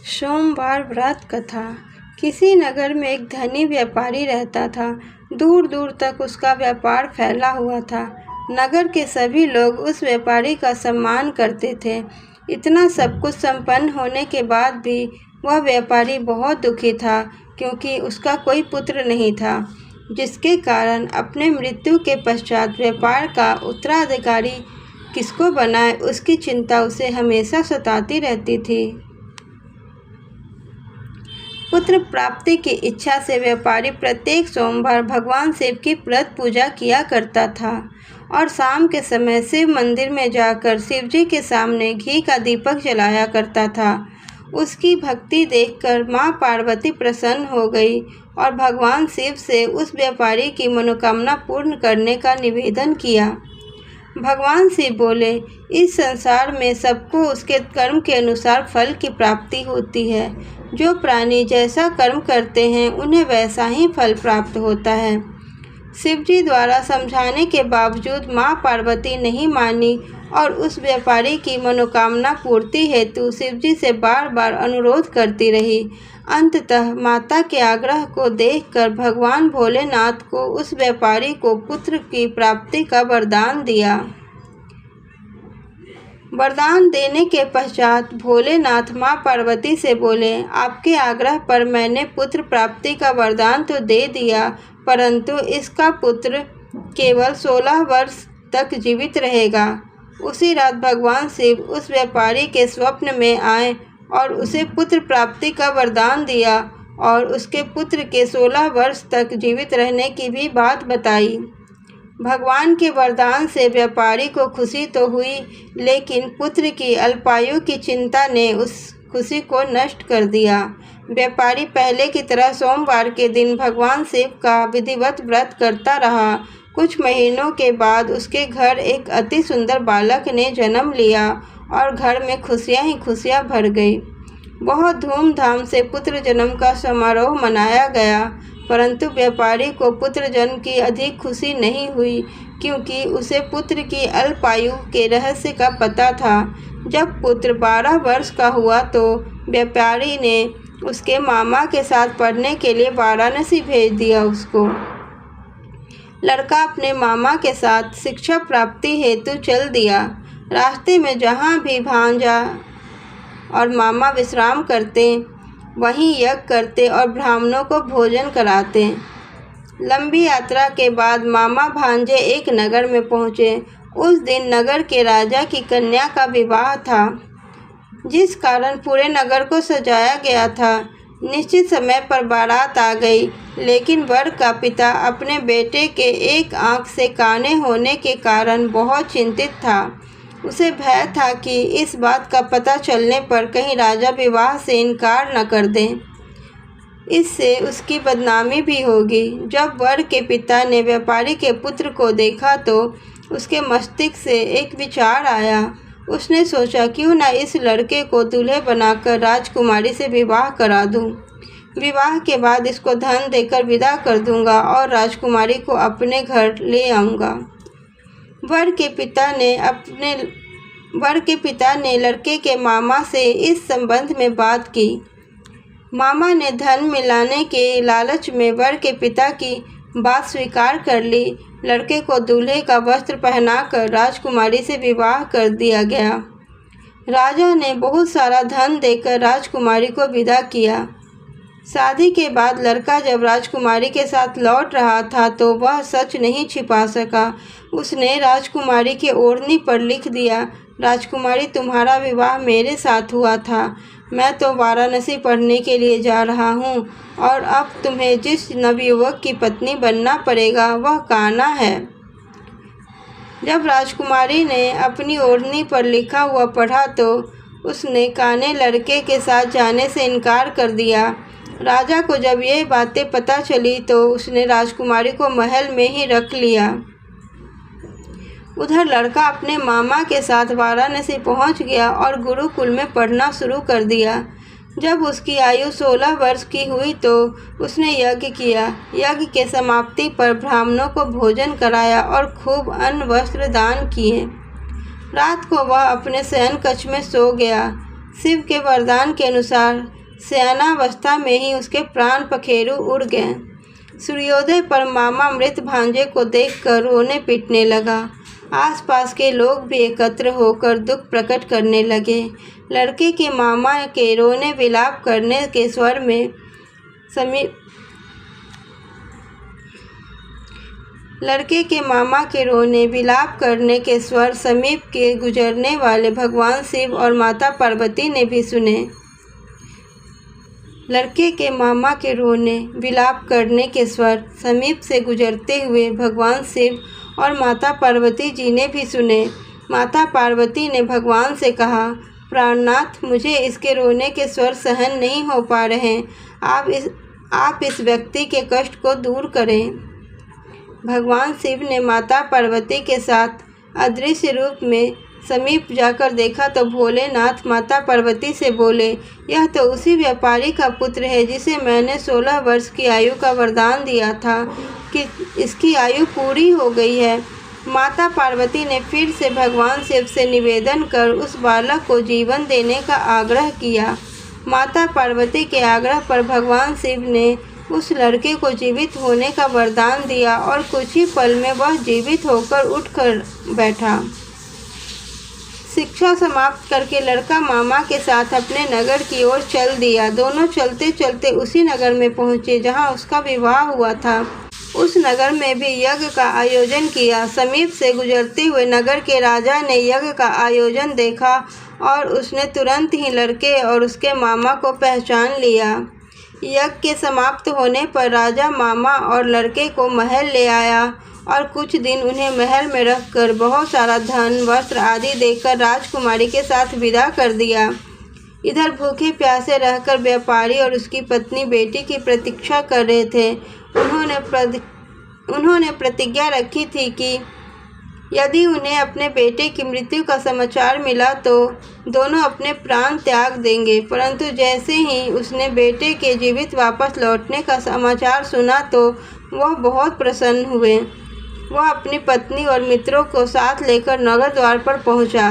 सोमवार व्रत कथा। किसी नगर में एक धनी व्यापारी रहता था। दूर दूर तक उसका व्यापार फैला हुआ था। नगर के सभी लोग उस व्यापारी का सम्मान करते थे। इतना सब कुछ संपन्न होने के बाद भी वह व्यापारी बहुत दुखी था, क्योंकि उसका कोई पुत्र नहीं था, जिसके कारण अपने मृत्यु के पश्चात व्यापार का उत्तराधिकारी किसको बनाए, उसकी चिंता उसे हमेशा सताती रहती थी। पुत्र प्राप्ति की इच्छा से व्यापारी प्रत्येक सोमवार भगवान शिव की व्रत पूजा किया करता था और शाम के समय शिव मंदिर में जाकर शिव जी के सामने घी का दीपक जलाया करता था। उसकी भक्ति देखकर माँ पार्वती प्रसन्न हो गई और भगवान शिव से उस व्यापारी की मनोकामना पूर्ण करने का निवेदन किया। भगवान शिव बोले, इस संसार में सबको उसके कर्म के अनुसार फल की प्राप्ति होती है। जो प्राणी जैसा कर्म करते हैं उन्हें वैसा ही फल प्राप्त होता है। शिव जी द्वारा समझाने के बावजूद माँ पार्वती नहीं मानी और उस व्यापारी की मनोकामना पूर्ति हेतु शिव जी से बार बार अनुरोध करती रही। अंततः माता के आग्रह को देखकर भगवान भोलेनाथ को उस व्यापारी को पुत्र की प्राप्ति का वरदान दिया। वरदान देने के पश्चात भोलेनाथ माँ पार्वती से बोले, आपके आग्रह पर मैंने पुत्र प्राप्ति का वरदान तो दे दिया, परंतु इसका पुत्र केवल 16 वर्ष तक जीवित रहेगा। उसी रात भगवान शिव उस व्यापारी के स्वप्न में आए और उसे पुत्र प्राप्ति का वरदान दिया और उसके पुत्र के 16 वर्ष तक जीवित रहने की भी बात बताई। भगवान के वरदान से व्यापारी को खुशी तो हुई, लेकिन पुत्र की अल्पायु की चिंता ने उस खुशी को नष्ट कर दिया। व्यापारी पहले की तरह सोमवार के दिन भगवान शिव का विधिवत व्रत करता रहा। कुछ महीनों के बाद उसके घर एक अति सुंदर बालक ने जन्म लिया और घर में खुशियां ही खुशियां भर गई। बहुत धूमधाम से पुत्र जन्म का समारोह मनाया गया, परंतु व्यापारी को पुत्र जन्म की अधिक खुशी नहीं हुई, क्योंकि उसे पुत्र की अल्पायु के रहस्य का पता था। जब पुत्र 12 वर्ष का हुआ तो व्यापारी ने उसके मामा के साथ पढ़ने के लिए वाराणसी भेज दिया। उसको लड़का अपने मामा के साथ शिक्षा प्राप्ति हेतु चल दिया। रास्ते में जहाँ भी भांजा और मामा विश्राम करते, वहीं यज्ञ करते और ब्राह्मणों को भोजन कराते। लंबी यात्रा के बाद मामा भांजे एक नगर में पहुँचे। उस दिन नगर के राजा की कन्या का विवाह था, जिस कारण पूरे नगर को सजाया गया था। निश्चित समय पर बारात आ गई, लेकिन वर का पिता अपने बेटे के एक आंख से काने होने के कारण बहुत चिंतित था। उसे भय था कि इस बात का पता चलने पर कहीं राजा विवाह से इनकार न कर दें, इससे उसकी बदनामी भी होगी। जब वर के पिता ने व्यापारी के पुत्र को देखा तो उसके मस्तिष्क से एक विचार आया। उसने सोचा, क्यों न इस लड़के को दूल्हे बनाकर राजकुमारी से विवाह करा दूं। विवाह के बाद इसको धन देकर विदा कर दूंगा और राजकुमारी को अपने घर ले आऊँगा। वर के पिता ने लड़के के मामा से इस संबंध में बात की। मामा ने धन मिलाने के लालच में वर के पिता की बात स्वीकार कर ली। लड़के को दूल्हे का वस्त्र पहनाकर राजकुमारी से विवाह कर दिया गया। राजा ने बहुत सारा धन देकर राजकुमारी को विदा किया। शादी के बाद लड़का जब राजकुमारी के साथ लौट रहा था तो वह सच नहीं छिपा सका। उसने राजकुमारी के ओढ़नी पर लिख दिया, राजकुमारी, तुम्हारा विवाह मेरे साथ हुआ था। मैं तो वाराणसी पढ़ने के लिए जा रहा हूँ और अब तुम्हें जिस नवयुवक की पत्नी बनना पड़ेगा वह कान्हा है। जब राजकुमारी ने अपनी ओढ़नी पर लिखा हुआ पढ़ा तो उसने काने लड़के के साथ जाने से इनकार कर दिया। राजा को जब ये बातें पता चली तो उसने राजकुमारी को महल में ही रख लिया। उधर लड़का अपने मामा के साथ वाराणसी पहुंच गया और गुरुकुल में पढ़ना शुरू कर दिया। जब उसकी आयु 16 वर्ष की हुई तो उसने यज्ञ किया। यज्ञ के समाप्ति पर ब्राह्मणों को भोजन कराया और खूब अन्न वस्त्र दान किए। रात को वह अपने शयन कक्ष में सो गया। शिव के वरदान के अनुसार सयानावस्था में ही उसके प्राण पखेरु उड़ गए। सूर्योदय पर मामा मृत भांजे को देखकर रोने पीटने लगा। आसपास के लोग भी एकत्र होकर दुख प्रकट करने लगे। लड़के के मामा के रोने विलाप करने के स्वर में समीप लड़के के मामा के रोने विलाप करने के स्वर समीप के गुजरने वाले भगवान शिव और माता पार्वती ने भी सुने। लड़के के मामा के रोने विलाप करने के स्वर समीप से गुजरते हुए भगवान शिव और माता पार्वती जी ने भी सुने। माता पार्वती ने भगवान से कहा, प्राणनाथ, मुझे इसके रोने के स्वर सहन नहीं हो पा रहे। आप इस व्यक्ति के कष्ट को दूर करें। भगवान शिव ने माता पार्वती के साथ अदृश्य रूप में समीप जाकर देखा तो भोलेनाथ माता पार्वती से बोले, यह तो उसी व्यापारी का पुत्र है जिसे मैंने 16 वर्ष की आयु का वरदान दिया था कि इसकी आयु पूरी हो गई है। माता पार्वती ने फिर से भगवान शिव से निवेदन कर उस बालक को जीवन देने का आग्रह किया। माता पार्वती के आग्रह पर भगवान शिव ने उस लड़के को जीवित होने का वरदान दिया और कुछ ही पल में वह जीवित होकर उठकर बैठा। शिक्षा समाप्त करके लड़का मामा के साथ अपने नगर की ओर चल दिया। दोनों चलते चलते उसी नगर में पहुँचे जहाँ उसका विवाह हुआ था। उस नगर में भी यज्ञ का आयोजन किया। समीप से गुजरते हुए नगर के राजा ने यज्ञ का आयोजन देखा और उसने तुरंत ही लड़के और उसके मामा को पहचान लिया। यज्ञ के समाप्त होने पर राजा मामा और लड़के को महल ले आया और कुछ दिन उन्हें महल में रखकर बहुत सारा धन, वस्त्र आदि देकर राजकुमारी के साथ विदा कर दिया। इधर भूखे प्यासे रहकर व्यापारी और उसकी पत्नी बेटी की प्रतीक्षा कर रहे थे। उन्होंने प्रतिज्ञा रखी थी कि यदि उन्हें अपने बेटे की मृत्यु का समाचार मिला तो दोनों अपने प्राण त्याग देंगे। परंतु जैसे ही उसने बेटे के जीवित वापस लौटने का समाचार सुना तो वह बहुत प्रसन्न हुए। वह अपनी पत्नी और मित्रों को साथ लेकर नगर द्वार पर पहुंचा।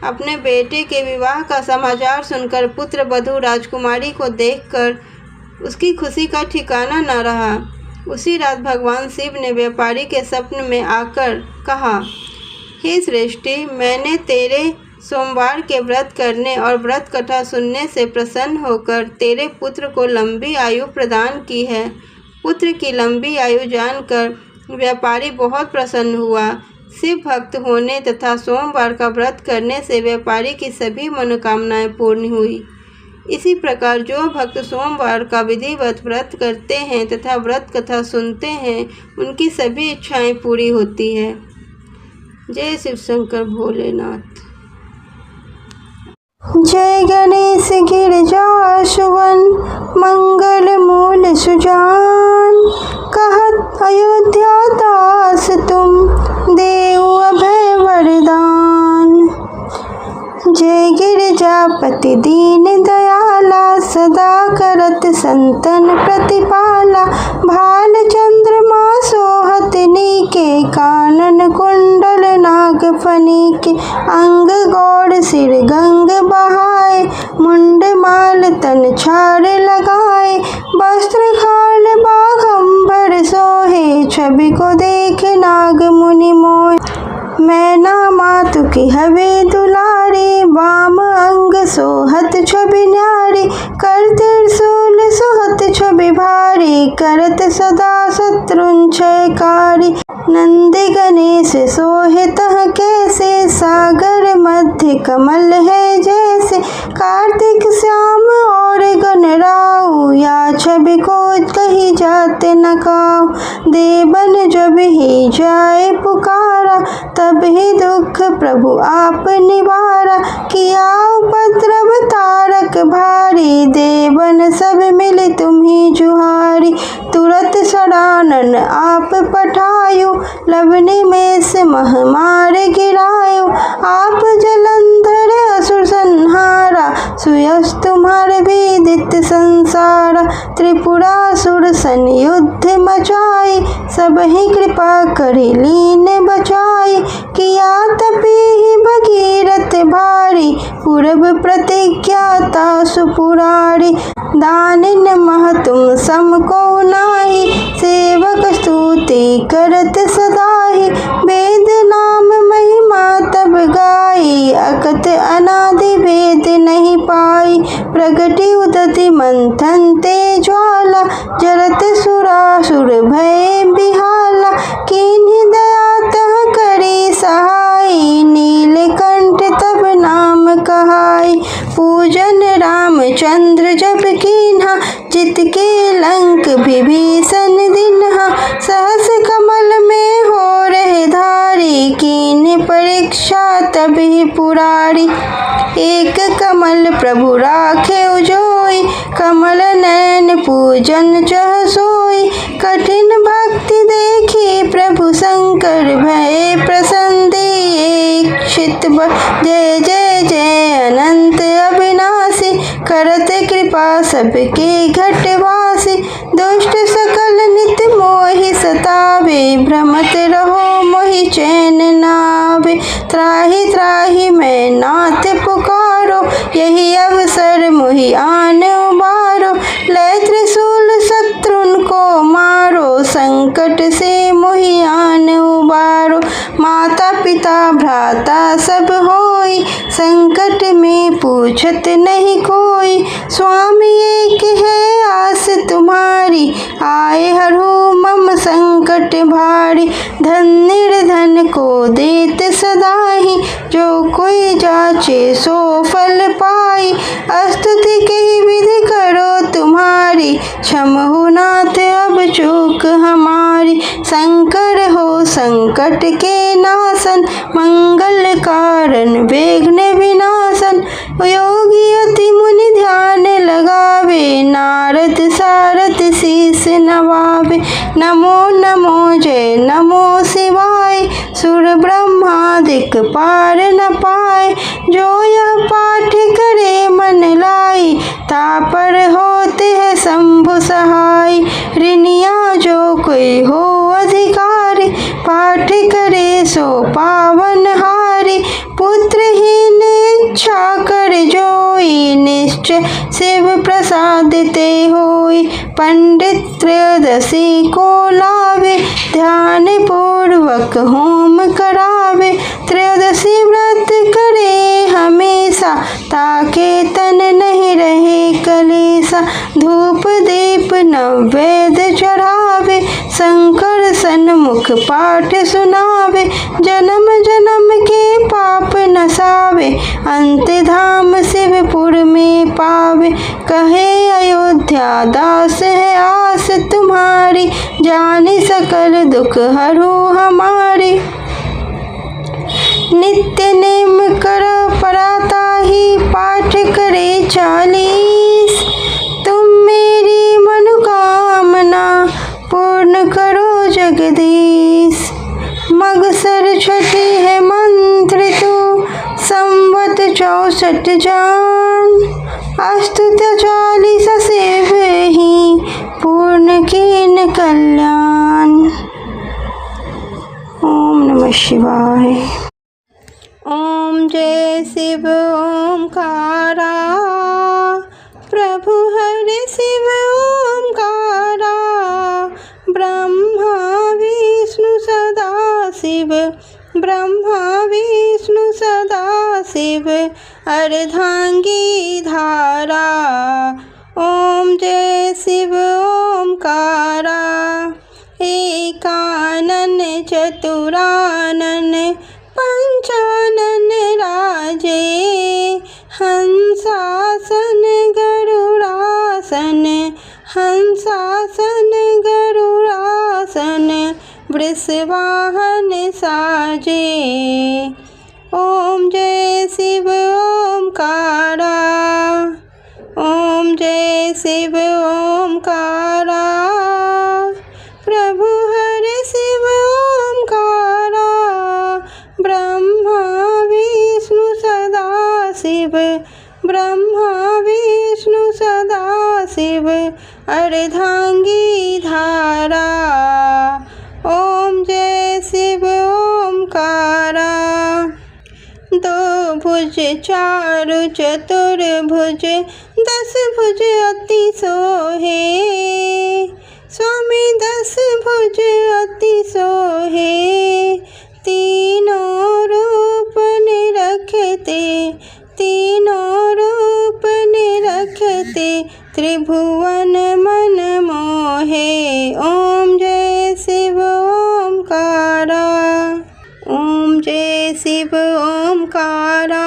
अपने बेटे के विवाह का समाचार सुनकर पुत्र वधू राजकुमारी को देखकर उसकी खुशी का ठिकाना न रहा। उसी रात भगवान शिव ने व्यापारी के स्वप्न में आकर कहा, हे श्रेष्ठी, मैंने तेरे सोमवार के व्रत करने और व्रत कथा सुनने से प्रसन्न होकर तेरे पुत्र को लंबी आयु प्रदान की है। पुत्र की लंबी आयु जानकर व्यापारी बहुत प्रसन्न हुआ। शिव भक्त होने तथा सोमवार का व्रत करने से व्यापारी की सभी मनोकामनाएं पूर्ण हुई। इसी प्रकार जो भक्त सोमवार का विधिवत व्रत करते हैं तथा व्रत कथा सुनते हैं उनकी सभी इच्छाएं पूरी होती है। जय शिव शंकर भोलेनाथ। जय गणेश गिरजा सुवन मंगल मूल सुजान, कहत अयोध्या दास तुम देव अभय वरदान। जय गिरजापति दीन दयाला, सदा करत संतन प्रतिपाला। भाल चंद्रमा सोहत नीके, कानन कुंडल नाग फनीके। अंग गौड़ सिर गंग बहाए, मुंड माल तन छाड़ लगाए। वस्त्र खाल बाघंबर सोहे, छवि को देख नाग मुनि मोह। मैना मातु की हवे दुलारी, वाम अंग सोहत छवि न्यारी। कर त्रिशूल सोहत छवि भारी, करत सदा शत्रुंक्षयकारी। नंदी गणेश सोहे तह कैसे, सागर मध्य कमल है जैसे। कार्तिक श्याम और गणराऊ, या छवि को कही जाते न काऊ। देवन जब ही जाए पुकारा, तब ही दुख प्रभु आप निवारा। किया उपद्रव तारक भारी, देवन सब मिले तुम्ही जुहारी। तुरत सड़ानन आप पठायो, लवनी में से मह मार गिरायो। आप जलंधर असुर संहारा, सुयश तुम्हारे विदित संसारा। त्रिपुरासुर सन युद्ध मचाई, सब ही कृपा करी लीन बचाई। किया तपी ही भगीरथ भारी, पूर्व प्रतिज्ञाता सुपुरारी। दानिन मह तुम सम को नाही, सेवक स्तुति करत सदाहि। वेद नाम महिमा तब गाई, अकत अनादि भेद नहीं पाई। प्रगति उदति मंथन ते ज्वाला, जरत सुरासुर भय बिहाला। कीन्ही दया तह करी सहाई, नीलकंठ तब नाम कहाई। पूजन रामचंद्र जब कीन्हा, जित के लंक विभीषण दिन्हा। सहस कमल में हो रहे धारी, कीन्ही परीक्षा तब ही पुरारी। एक कमल प्रभु राखे उजोई, कमल नयन पूजन चह सोई। कठिन भक्ति देखी प्रभु शंकर, भय प्रसन्न दीक्षित। जय जय जय अनंत अविनाशी, करत कृपा सबके घटवासी। दुष्ट सकल नित मोहि सतावे, भ्रमत रहो मोहि चैन नावे। त्राहि त्राहि मैं नाथ पुकारो, यही अवसर मोहि आन उबारो। लय त्रिशूल शत्रुन को मारो, संकट से मोहि आन उबारो। माता पिता भ्राता सब होई, संकट में पूछत नहीं कोई। स्वामी एक है आस तुम्हारी, आए हरहु मम संकट भारी। धन निर्धन को देत सदाहि, जो कोई जाचे सो फल पाई। स्तुति की विधि करो तुम्हारी, क्षमहु नाथ अब चूक हमारी। शंकर हो संकट के नाशन, मंगल कारण विघ्न विनाशन। योगी अति मुनि ध्यान लगावे, नारद सारथ शीस नवावे। नमो नमो जय नमो शिवाय, सुर ब्रह्मादिक पार न पाए। जो यह पाठ करे मन लाई, तापर होते है शंभु सहाय। ऋणिया जो कोई हो अधिकारी, पाठ करे सो पावन हारी। पुत्रहीन इच्छा कर जोई, निश्चय शिव प्रसाद ते होई। पंडित त्रयोदशी को लावे, ध्यान पूर्वक होम करावे। त्रयोदशी व्रत करे हमेशा, ताके तन नहीं रहे कलेसा। धूप दीप नैवेद्य चढ़ावे, शंकर सन्मुख पाठ सुनावे। जन्म जन्म के पाप नसावे, अंत धाम शिवपुर में पावे। कहे अयोध्या दास है आस तुम्हारी, जानी सकल दुख हरू हमारी। नित्य नेम कर पराताही, पाठ करे 40। तुम मेरी मनोकामना पूर्ण करो जगदीश। मगसर छठी है मंत्र तू, संवत 64 जान। अस्तुत 40 शिव ही, पूर्ण कीन कल्याण। ओम नमः शिवाय। ओम जय शिव ओमकारा, प्रभु हरि शिव ओमकारा। ब्रह्मा विष्णु सदा शिव, ब्रह्मा विष्णु सदा शिव। अर्धांगी धारा, ओम जय शिव ओमकारा। एकानन चतुरानन पंचानन राजे। हंसासन गरुड़ासन, हंसासन गरुड़ासन। वृषवाहन साजे, ओम जय शिव ओमकारा। ओम जय शिव ओमकारा, प्रभु हरि शिव ओमकारा। ब्रह्मा विष्णु सदा शिव, शिव अर्धांगी धारा। ओम जय शिव ओमकारा। दो भुज चारु चतुर्भुज 10 भुज अति सोहे। स्वामी 10 भुज अति सोहे। तीनों रूप निरखते, तीनों रूप निरखते, त्रिभुवन मन मोहे। ओम जय शिव ओमकारा। ओम जय शिव ओमकारा।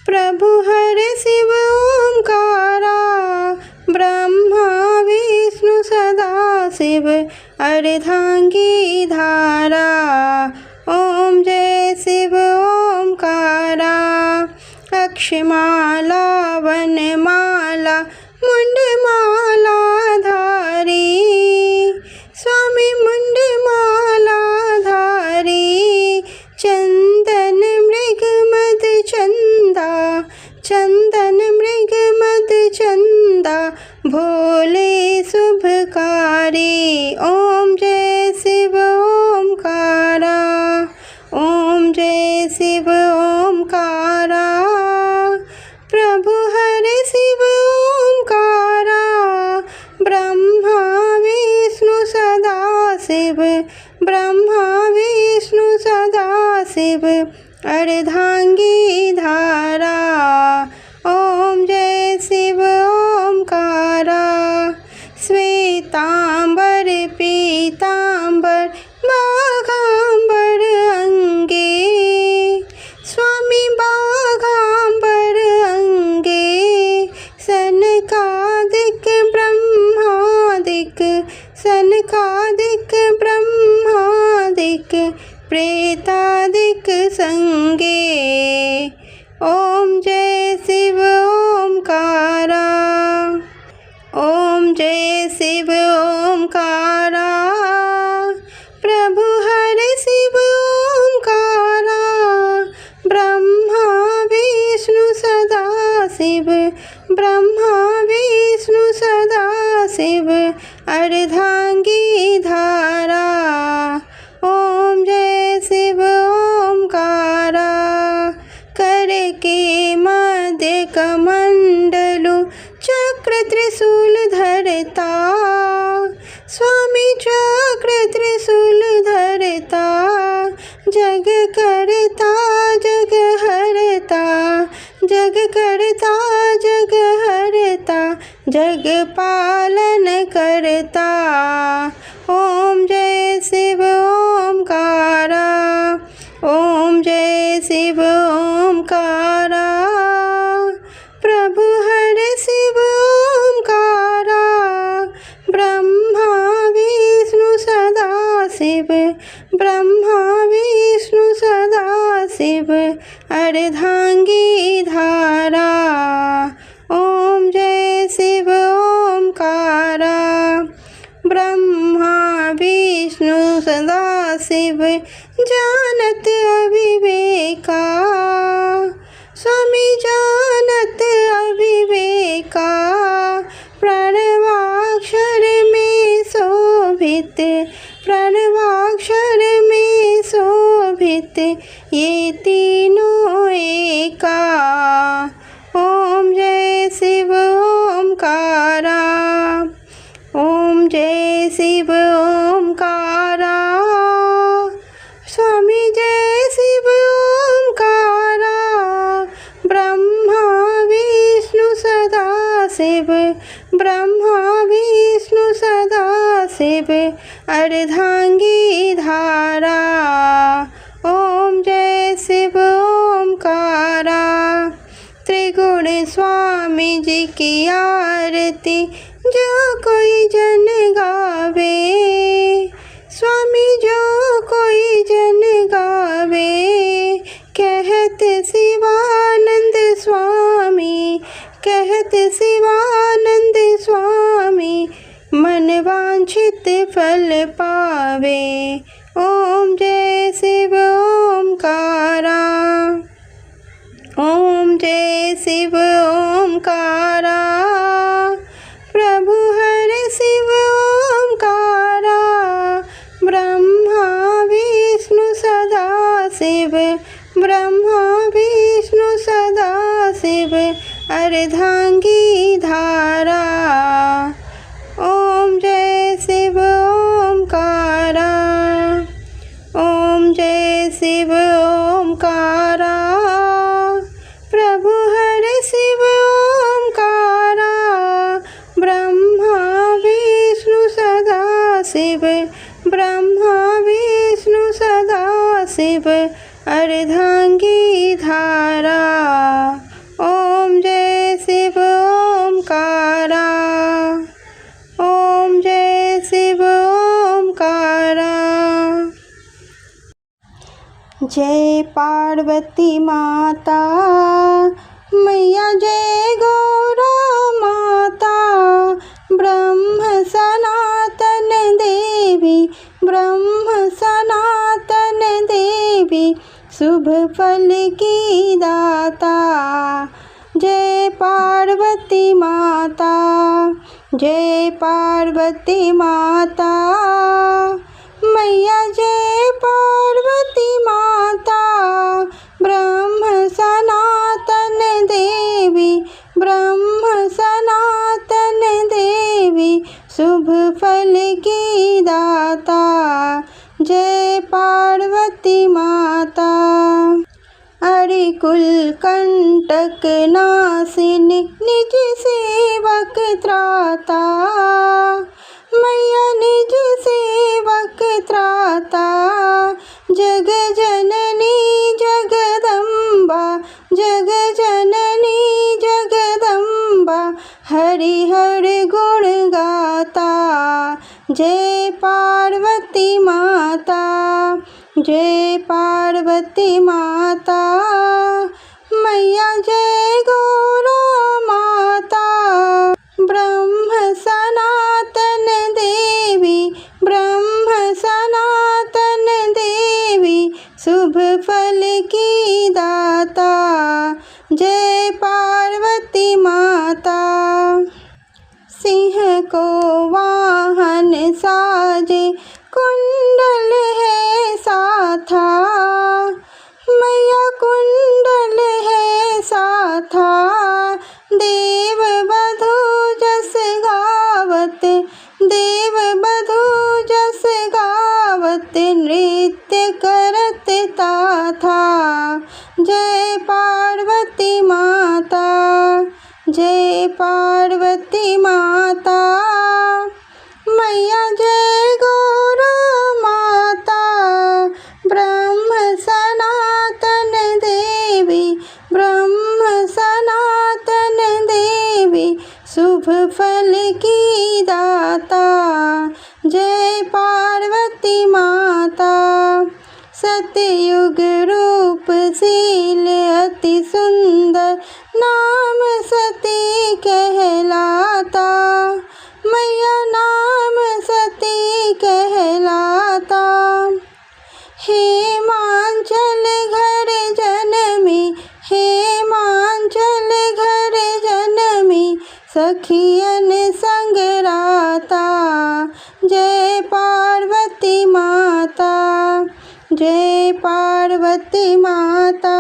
प्रभु हर शिव ओमकारा। ब्रह्मा विष्णु सदा शिव अर्धांगी धारा। ओम जय शिव ओमकारा। अक्षमाला वनमाला मुंडमाला धारी। स्वामी मुंडमाला धारी। चंदन मृग मद चंदा, चंदन मृग मद चंदा, भोले शुभकारी। ओम जय शिव ओमकारा। ओम जय शिव ओमकारा। प्रभु हर शिव ओमकारा। ब्रह्मा विष्णु सदा शिव, ब्रह्मा विष्णु सदा शिव अर्धांगी धारा। ओम जय शिव ओमकारा। श्वेतांबर पीतांबर बाघांबर अंगे। स्वामी बाघांबर अंगे। सनकादिक ब्रह्मादिक, सनकादिक ब्रह्मादिक, प्रेतादिक संगे। ओम जय शिव ओमकारा। ओम जय शिव ओमकारा। प्रभु हर शिव ओमकारा। ब्रह्मा विष्णु सदा शिव, ब्रह्मा विष्णु सदा शिव अर्धांगी धारा। ओम जय शिव ओमकारा। करके मध्य कमंडलु चक्र त्रिशूल धरता। स्वामी चक्र त्रिशूल धरता। जग करता जग हरता, जग करता जग हरता, जग पालन करता। ओम जय शिव ओमकारा। ओम जय शिव ओमकारा। प्रभु हर शिव ओमकारा। ब्रह्मा विष्णु सदा शिव, ब्रह्मा विष्णु सदा शिव अर्धांगी धारा। ओम जय शिव ओमकारा। ब्रह्मा विष्णु सदा शिव जानत अविवेका। स्वामी जानत अविवेका। प्रणवाक्षर में शोभित, प्रणवाक्षर में शोभित, ये तीनों एका। ओम जय शिव ओमकारा। ओम जय शिव ओमकारा। स्वामी जय शिव ओमकारा। ब्रह्मा विष्णु सदा शिव, ब्रह्मा विष्णु सदा शिव अर्धांगी धारा। ओम जय शिव ओमकारा। त्रिगुण स्वामी जी की आरती जो कोई जन गावे। स्वामी जो कोई जन गावे। कहत शिवानंद स्वामी, कहत शिवानंद स्वामी, मन वांछित फल पावे। ओम जय शिव ओमकारा। ओम जय शिव ओमकारा। अर्धांगी धारा। ओम जय शिव ओमकारा। ओम जय शिव ओमकारा। प्रभु हर शिव ओमकारा। ब्रह्मा विष्णु सदा शिव। ब्रह्मा विष्णु सदा शिव। अर्धांगी धारा। ओम जय शिव ओमकारा। ओम जय शिव ओमकारा। जय पार्वती माता मैया जय गौरा माता। ब्रह्म सनातन देवी। ब्रह्म सनातन देवी। शुभ फल की दाता। जय पार्वती माता। जय पार्वती माता मैया जय पार्वती माता। ब्रह्म सनातन देवी। ब्रह्म सनातन देवी। शुभ फल की दाता। जय पार्वती माता। अरिकुल कंटक नासिनी निज सेवक त्राता। मैया निज सेवक त्राता। जग जननी जगदम्बा। जग जननी जगदम्बा। हरि हर गुण गाता। जय पार्वती माता। जय पार्वती माता मैया जय गौरा माता। ब्रह्म सनातन देवी। ब्रह्म सनातन देवी। शुभ फल की दाता। जय पार्वती माता। सिंह को वाहन साजे कुंडल है साथा। मैया कुंडल है साथा। देव बधू जस गावत। देव बधू जस गावत। नृत्य करत ताथा। जय पार्वती माता। जय पार्वती माता मैया जय गौरा माता। ब्रह्म सनातन देवी। ब्रह्म सनातन देवी। शुभ फल की दाता। जय पार्वती माता। सतयुग रूप शील अति सुंदर। नाम सती कहलाता। मैया नाम सती कहलाता। हेमांचल घर जनमी। हेमांचल घर जनमी। सखियन संग राता। जय पार्वती माता। जय पार्वती माता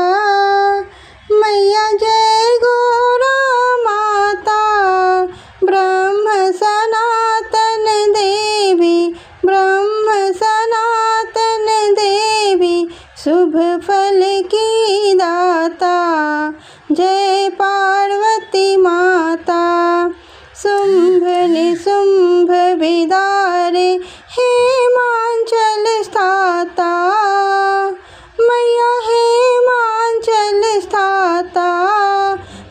मैया जय गौरा माता। ब्रह्म सनातन देवी। ब्रह्म सनातन देवी। शुभ फल की दाता। जय पार्वती माता। शुंभ निशुंभ विदारे हेमांचल स्थाता। मैया हेमांचल स्थाता।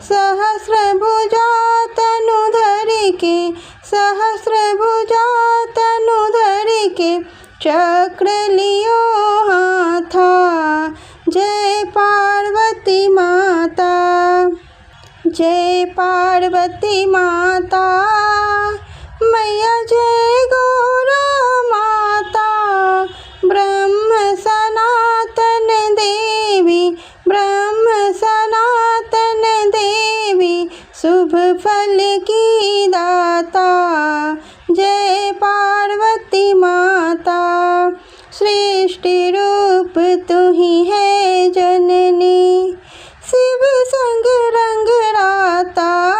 सहस्र भुजा तनु धर के। सहस्र भुजा तनु धर के। चक्र लियो हाथा। जय पार्वती माता। जय पार्वती माता मैया जय गौरा माता। ब्रह्म सनातन देवी। ब्रह्म सनातन देवी। शुभ फल की दाता। जय पार्वती माता। सृष्टि रूप तू ही है जननी। शिव संग रंग राता।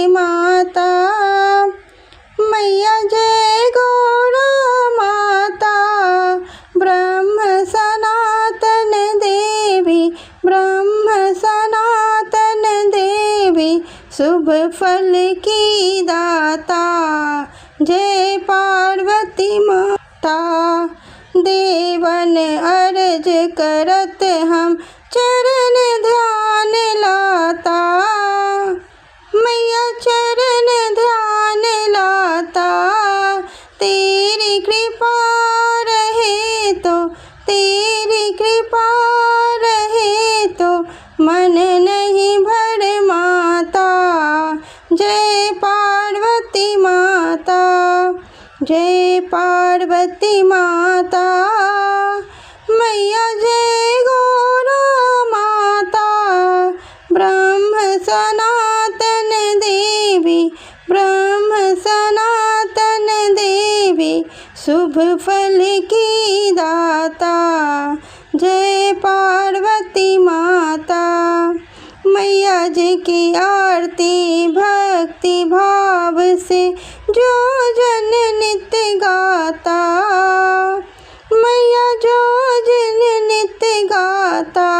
माता। मैया जय गौरा माता, ब्रह्म सनातन देवी, ब्रह्म सनातन देवी, शुभ फल की दाता। जय पार्वती माता, देवन अर्ज करत हम चरण ध्यान लाता। मैया चरण ध्यान लाता, तेरी कृपा रहे तो, तेरी कृपा रहे तो मन नहीं भर माता। जय पार्वती माता, जय पार्वती माता। मैया जय गौरा माता, ब्रह्म सनातन देवी, ब्रह्म सनातन देवी, शुभ फल की दाता। जय पार्वती माता। मैया जी की आरती भक्ति भाव से जो जन नित्य गाता। मैया जो जन नित्य गाता,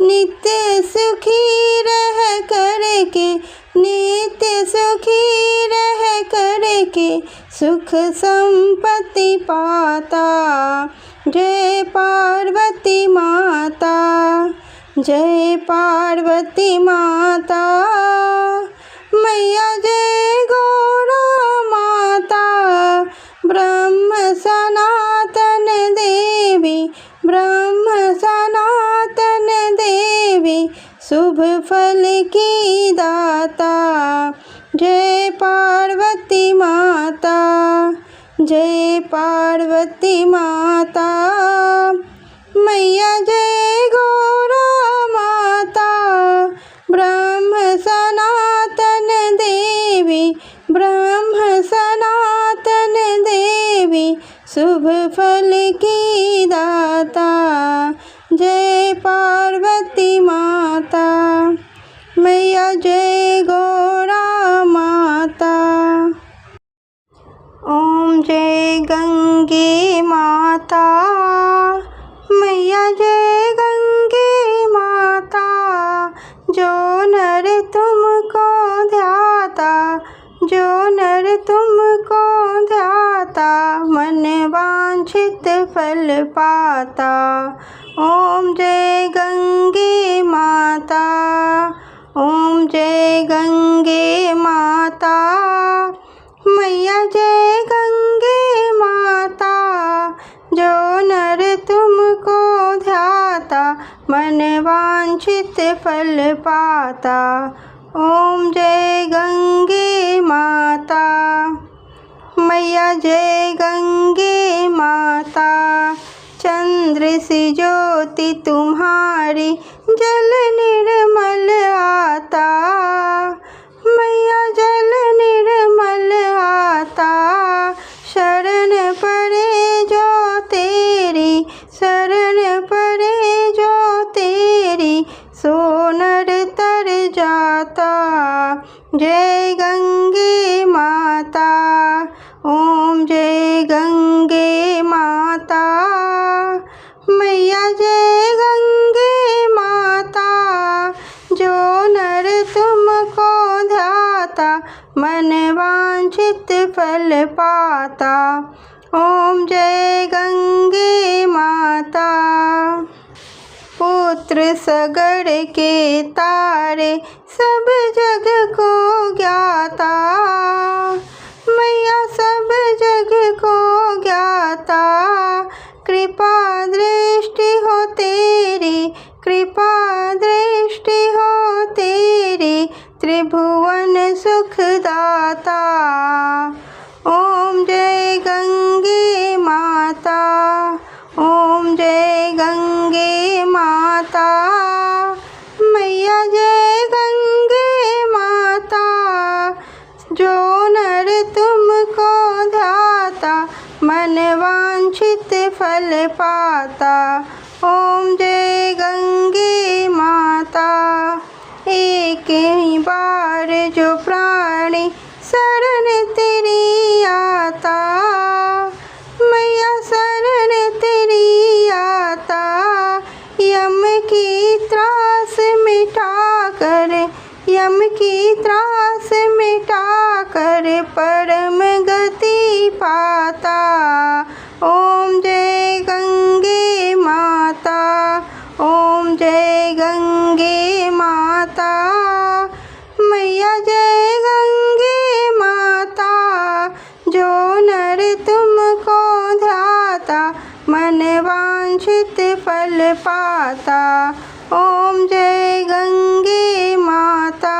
नित्य सुखी रह करके, नित्य सुखी रह करके सुख संपत्ति पाता। जय पार्वती माता, जय पार्वती माता। मैया जय गौरा माता, ब्रह्म सनातन देवी, ब्रह्म सनातन देवी, शुभ फल की दाता। जय पार्वती माता, जय पार्वती माता। मैया जय गौरा माता, ब्रह्म सनातन देवी, ब्रह्म सनातन देवी, शुभ फल की दाता। जय पार्वती माता। मैया जय गौरा माता। ओम जय गंगे माता, मैया जय गंगे माता। जो नर तुमको ध्याता, जो नर तुमको ध्याता, मन वांछित फल पाता। ओम जय गंगे माता, ओम जय गंगे माता। मैया जय गंगे माता, जो नर तुमको ध्याता, मन वांछित फल पाता। ओम जय गंगे माता। मैया जय गंगे माता, चंद्र सी ज्योति तुम्हारी, जल निर्मल आता। मैया जल निर्मल आता, शरण पड़े जो तेरी, शरण पड़े जो तेरी, सो नर तर जाता। जय गंगे माता, ओम जय गंगे माता। मैया जय गंगे माता, जो नर तुमको ध्याता, मन वांछित फल पाता। ओम जय गंगे माता। पुत्र सगड़ के तारे, सब जग को ज्ञाता। मैया सब जग को ज्ञाता, कृपा दृष्टि हो तेरी, कृपा दृष्टि हो तेरी, त्रिभुवन सुखदाता। ओम जय गंगे माता, ओम जय गंगे माता। मैया जय गंगे माता, जो नर तुमको ध्याता, मन वांछित फल पाता। ओम जय गंगे माता। एक ही बार जो प्राण यम की त्रास मिटा कर परम गति पाता। ओम जय गंगे माता, ओम जय गंगे माता। मैया जय गंगे माता, जो नर तुमको ध्याता मन वांछित फल पाता। ओम जय गंगे माता।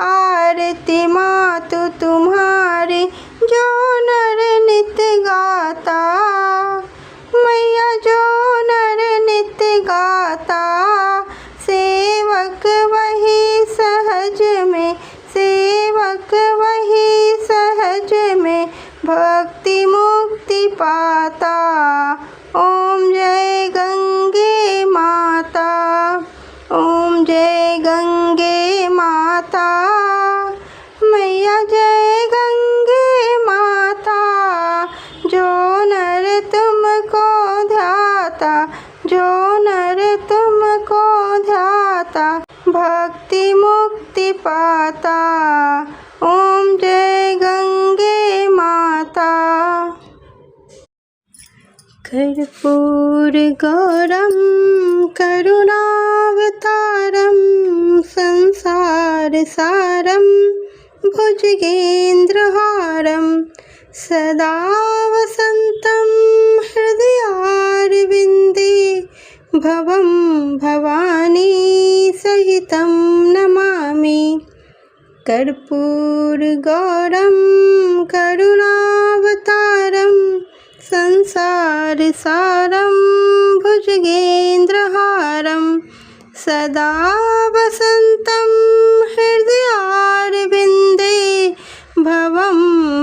आरती मातु तुम्हारी जो नर नित गाता। मैया जो नर नित गाता, सेवक वही सहज में, सेवक वही सहज में भक्ति मुक्ति पाता। ओम जय गंगे माता, ओम जय गंगे माता। मैया जय गंगे माता, जो नर तुमको ध्याता, जो नर तुमको ध्याता भक्ति मुक्ति पाता। ओम जय गंगे माता। कर्पूर गौरम करुणावतारम संसार सारम भुजगेन्द्रहारम सदा वसन्तं हृदयारविन्दे भवं भवानी सहितं नमामि। कर्पूर गौरम करुणावतारम संसार सारं भुजगेन्द्रहारं सदा वसन्तं हृदयारविन्दे भवं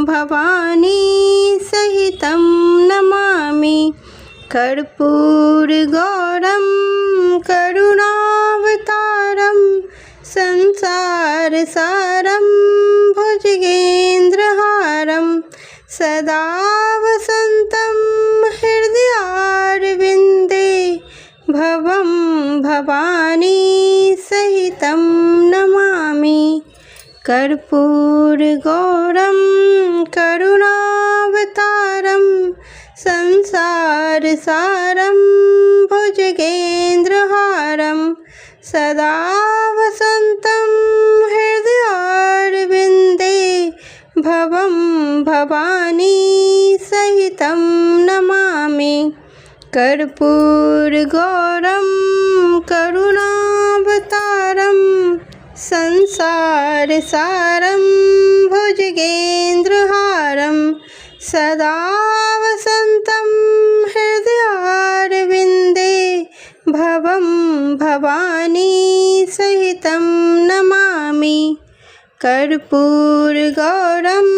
भवानी सहितं नमामि। कर्पूर गौरम करुणावतारम संसार सारं भुजगेन्द्रहारं सदा वसन्तं हृदयारविन्दे भवं भवानी सहितं नमामि। कर्पूर गौरम करुणावतारम संसार सारं भुजगेन्द्रहारं सदा वसन्तं हृदयारविन्दे भवं भवानी सहितं नमामि। कर्पूर गौरम करुणावतारम संसार सारं भुजगेन्द्रहारं सदा वसन्तं हृदयारविन्दे भवं भवानी सहितं नमामि। कर्पूर गौरम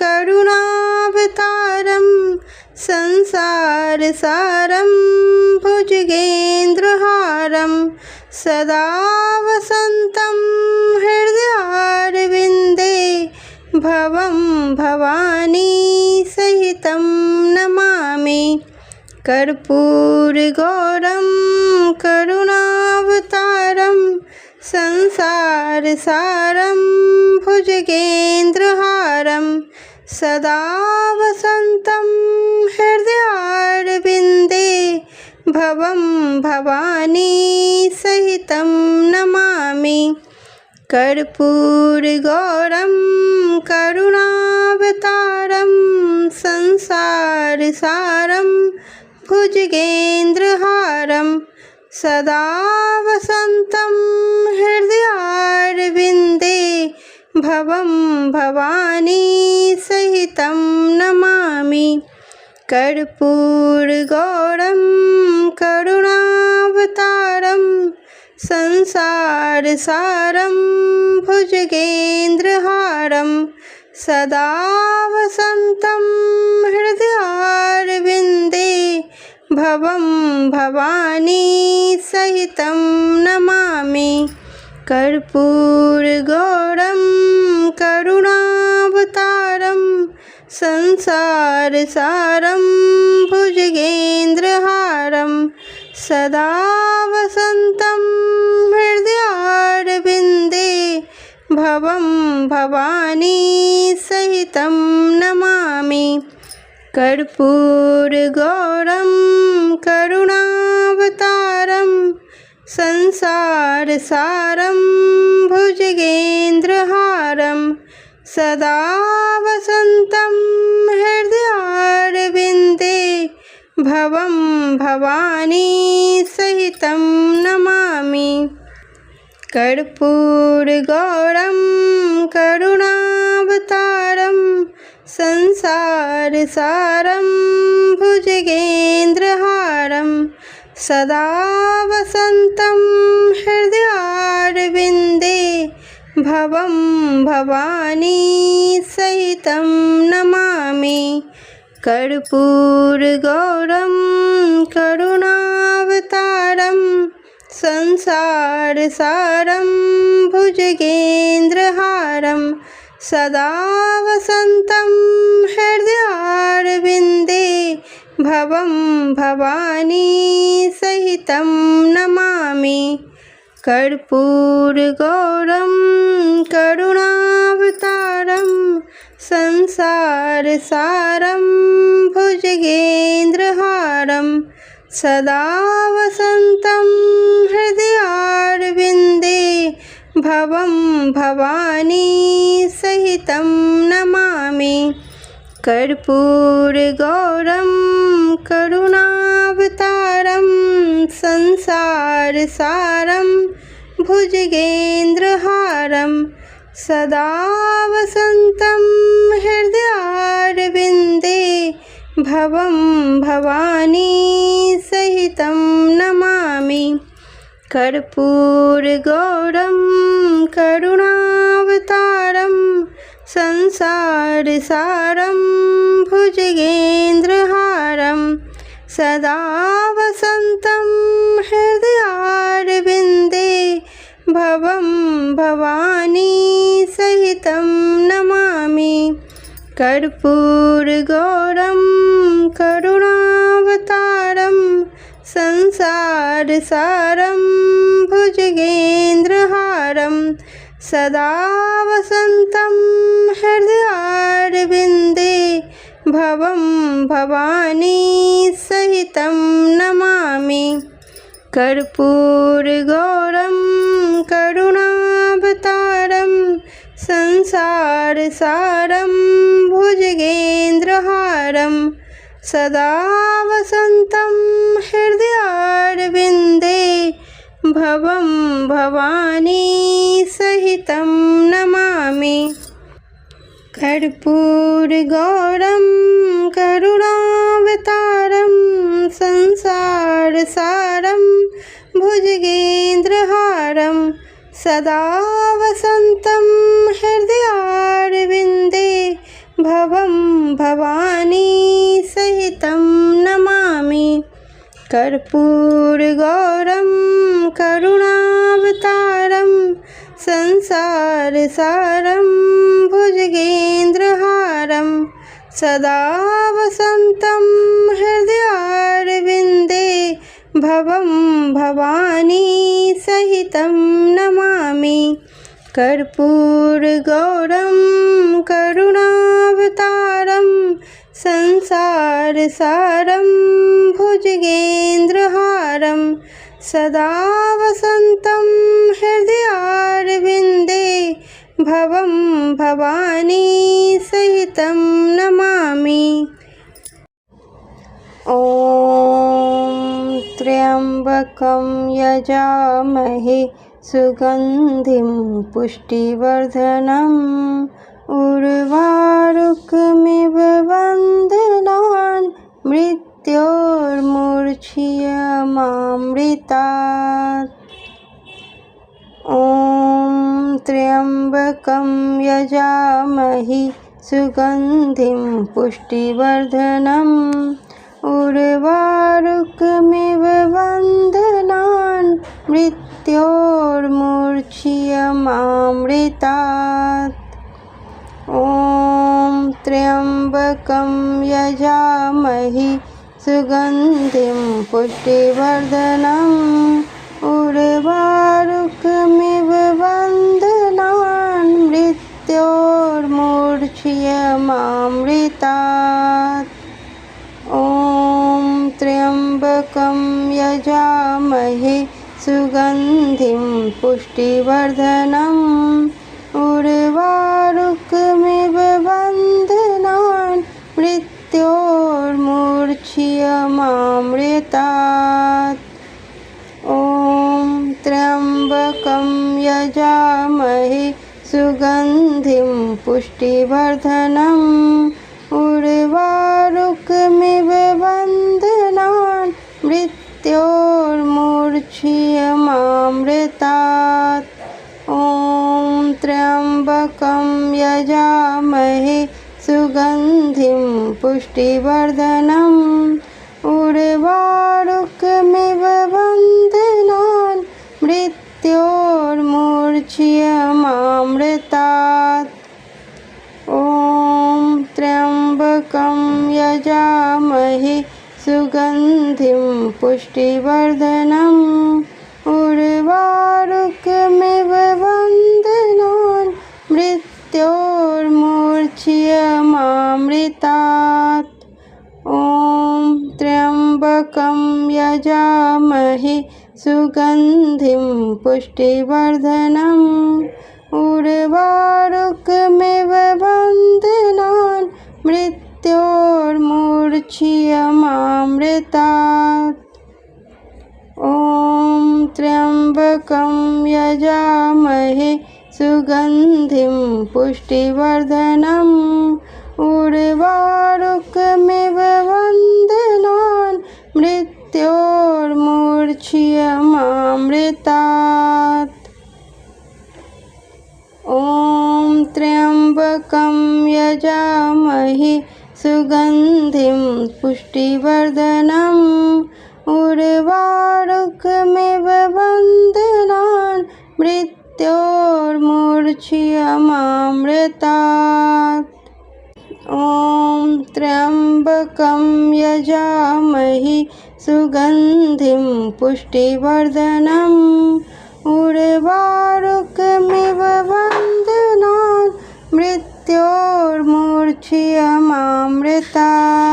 करुणावतारम संसार सारं भुजगेन्द्रहारं सदा वसन्तं हृदयारविन्दे भवं भवानी सहितं नमामि। कर्पूर गौरम करुणावतारम संसार सारं भुजगेन्द्रहारं सदा वसन्तं हृदयारविन्दे भवं भवानी सहितं नमामि। कर्पूर गौरम करुणावतारम संसार सारं भुजगेन्द्रहारं सदा वसन्तं हृदयारविन्दे भवं भवानी सहितं नमामि। कर्पूर गौरम करुणावतारम संसार सारं भुजगेन्द्रहारं सदा वसन्तं हृदयारविन्दे भवं भवानी सहितं नमामि। कर्पूर गौरम करुणावतारम संसार सारं भुजगेन्द्रहारं सदा वसन्तं हृदयारविन्दे भवं भवानी सहितं नमामि। कर्पूरगौरं करुणावतारं संसारसारं भुजगेन्द्रहारं सदा वसन्तं हृदयारविन्दे भवं भवानी सहितं नमामि। कर्पूरगौरं करुणावतारं संसारसारं भुजगेन्द्रहारं सदा वसन्तं हृदयारविन्दे भवं भवानी सहितं नमामि। कर्पूरगौरं करुणावतारं संसारसारं भुजगेन्द्रहारं सदा वसन्तं हृदयारविन्दे भवं भवानी सहितं नमामि। कर्पूरगौरं करुणावतारं संसारसारं भुजगेन्द्रहारं सदा वसन्तं हृदयारविन्दे भवं भवानी सहितं नमामि। कर्पूरगौरं करुणावतारं संसारसारं भुजगेन्द्रहारं सदा वसन्तं हृदयारविन्दे भवं भवानी सहितं नमामि। कर्पूरगौरं करुणावतारं संसारसारं भुजगेन्द्रहारं सदा वसन्तं हृदयारविन्दे भवं भवानी सहितं नमामि। कर्पूरगौरं करुणावतारं संसारसारं भुजगेन्द्रहारं सदा वसन्तं हृदयारविन्दे भवं भवानी सहितं नमामि। कर्पूरगौरं करुणावतारं संसारसारं भुजगेन्द्रहारं सदा वसन्तं हृदयारविन्दे भवं भवानी सहितं नमामि। कर्पूरगौरं करुणावतारं संसारसारं भुजगेन्द्रहारं सदा वसन्तं हृदयारविन्दे भवं भवानी सहितं नमामि। कर्पूरगौरं करुणावतारं संसारसारं भुजगेन्द्रहारं सदा वसन्तं हृदयारविन्दे भवं भवानी सहितं नमामि। कर्पूरगौरं करुणावतारं संसारसारं भुजगेन्द्रहारं सदा वसन्तं हृदयारविन्दे भवं भवानी सहितं नमामि। ॐ त्र्यम्बकं यजामहे सुगन्धिं पुष्टिवर्धनम् उर्वारुकमिव बन्धनान् मृत्योर्मुर्च्छियमामृतात्। ॐ त्र्यम्बकं यजामहे सुगन्धिं पुष्टिवर्धनम् उर्वारुकमिव बन्धनान् मृत्योर्मुर्च्छियमामृतात्। ॐ त्र्यम्बकं यजामहे सुगन्धिं पुष्टिवर्धनम् उर्वारुकमिव बन्धनान् उर्वारुकमिव बन्धनान् मृत्योर्मुर्च्छियमामृतात्। त्र्यम्बकं यजामहे सुगन्धिं पुष्टिवर्धनम् उर्वारुकमिव बन्धनान् मृत्योर्मुर्च्छियमामृतात्। त्र्यम्बकं यजामहे सुगन्धिं पुष्टिवर्धनम् उर्वारुकमिव बन्धनान् मृत्योर्मुर्च्छियमामृतात्। त्र्यम्बकं यजामहे सुगन्धिं पुष्टिवर्धनम् उर्वारुकमिव बन्धनान् मृत्योर्मुर्च्छियमामृतात्। त्र्यम्बकं यजामहे सुगन्धिं पुष्टिवर्धनम् उर्वारुकमिव बन्धनान् मृत्योर्मुर्च्छियमामृतात्। त्र्यम्बकं यजामहे सुगन्धिं पुष्टिवर्धनम् उर्वारुकमिव बन्धनान् मृत्योर्मुर्च्छियमामृतात्। त्र्यम्बकं यजामहे सुगन्धिं पुष्टिवर्धनम् उर्वारुकमिव बन्धनान् मृत्योर्मुर्च्छियमामृतात्। त्र्यम्बकं यजामहे सुगन्धिं पुष्टिवर्धनम् उर्वारुकमिव बन्धनान् मृत्योर्मुर्च्छियमामृतात्।